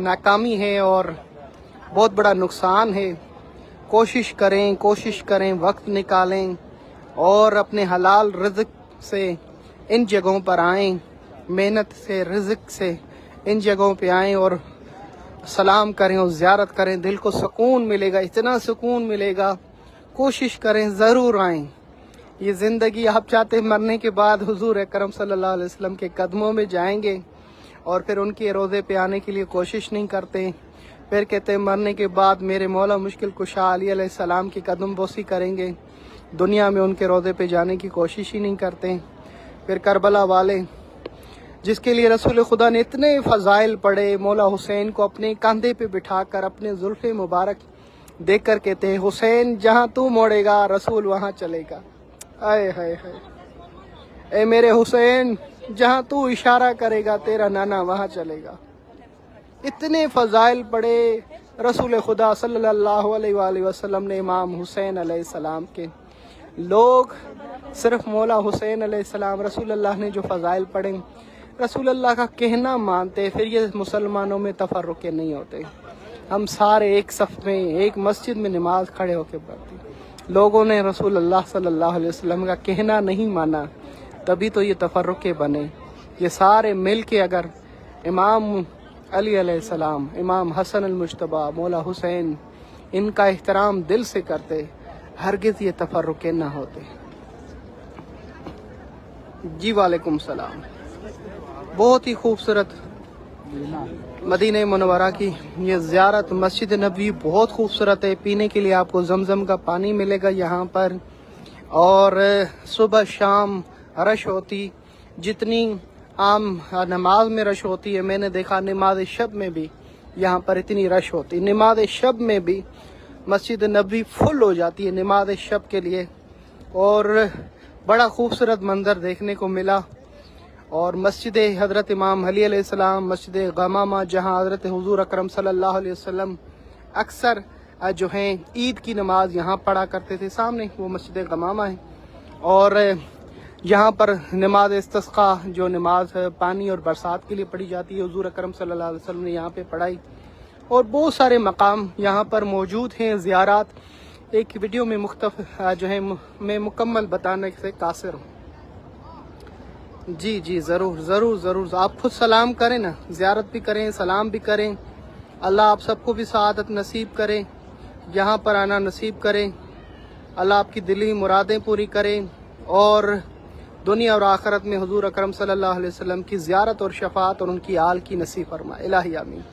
नाकामी है और बहुत बड़ा नुकसान है। कोशिश करें, वक्त निकालें और अपने हलाल रिज़्क से इन जगहों पर आएं, मेहनत से रिज़्क से इन जगहों पे आएं और सलाम करें और ज़ियारत करें। दिल को सुकून मिलेगा, इतना सुकून मिलेगा। कोशिश करें, ज़रूर आएं। ये ज़िंदगी आप चाहते हैं मरने के बाद हुजूर अकरम सल्लल्लाहु अलैहि वसल्लम के कदमों में जाएंगे और फिर उनके रोज़े पे आने के लिए कोशिश नहीं करते। फिर कहते हैं मरने के बाद मेरे मौला मुश्किल कुशा अली अलैहिस्सलाम की कदम बोसी करेंगे। दुनिया में उनके रोज़े पे जाने की कोशिश ही नहीं करते। फिर करबला वाले जिसके लिए रसूल खुदा ने इतने फ़ज़ाइल पढ़े, मौला हुसैन को अपने कंधे पे बिठाकर अपने जुल्फ़े मुबारक देख कर कहते हैं हुसैन जहाँ तू मोड़ेगा रसूल वहाँ चलेगा। आए हाय हाय, ए मेरे हुसैन जहाँ तू इशारा करेगा तेरा नाना वहाँ चलेगा। इतने फ़ज़ाइल पढ़े रसूल खुदा सल्लल्लाहु अलैहि वसल्लम ने इमाम हुसैन अलैहिस्सलाम के। लोग सिर्फ मौला हुसैन अलैहिस्सलाम रसूलुल्लाह ने जो फ़ज़ाइल पढ़े रसूलुल्लाह का कहना मानते, फिर ये मुसलमानों में तफर्रुक़ नहीं होते। हम सारे एक सफ़ में एक मस्जिद में नमाज खड़े होकर पढ़ते। लोगों ने रसूलुल्लाह सल्लल्लाहु अलैहि वसल्लम का कहना नहीं माना, तभी तो ये तफर्रुक़ बने। ये सारे मिल के अगर इमाम अली अलैहिस्सलाम, इमाम हसन अल मुज्तबा, मौला हुसैन, इनका एहतराम दिल से करते, हरगिज़ ये तफर्रुक़ ना होते। जी वालेकुम सलाम। बहुत ही खूबसूरत मदीना मुनव्वरा की ये ज़ियारत मस्जिद नबवी बहुत खूबसूरत है। पीने के लिए आपको जमजम का पानी मिलेगा यहाँ पर, और सुबह शाम रश होती, जितनी आम नमाज में रश होती है, मैंने देखा नमाज शब में भी यहाँ पर इतनी रश होती। नमाज शब में भी मस्जिद नबवी फुल हो जाती है नमाज शब के लिए, और बड़ा खूबसूरत मंज़र देखने को मिला। और मस्जिद हज़रत इमाम अली अलैहिस्सलाम, मस्जिद गमामा जहाँ हज़रत हुज़ूर अकरम सल्लल्लाहु अलैहि वसल्लम अक्सर जो हैं ईद की नमाज यहाँ पढ़ा करते थे, सामने वो मस्जिद गमामा है। और यहाँ पर नमाज इस्तिस्क़ा जो नमाज पानी और बरसात के लिए पढ़ी जाती है, हुज़ूर अकरम सल्लल्लाहु अलैहि वसल्लम ने यहाँ पे पढ़ाई। और बहुत सारे मकाम यहाँ पर मौजूद हैं, ज़ियारात। एक वीडियो में जो है मैं मुकम्मल बताने से कासिर हूँ। जी ज़रूर आप खुद सलाम करें ना, ज़ियारत भी करें, सलाम भी करें। अल्लाह आप सबको भी सआदत नसीब करें, यहाँ पर आना नसीब करें। अल्लाह आपकी दिली मुरादें पूरी करें और दुनिया और आखिरत में हुज़ूर अकरम सल्लल्लाहु अलैहि वसल्लम की ज़ियारत और शफ़ाअत और उनकी आल की नसीब फरमाए। इलाही आमीन।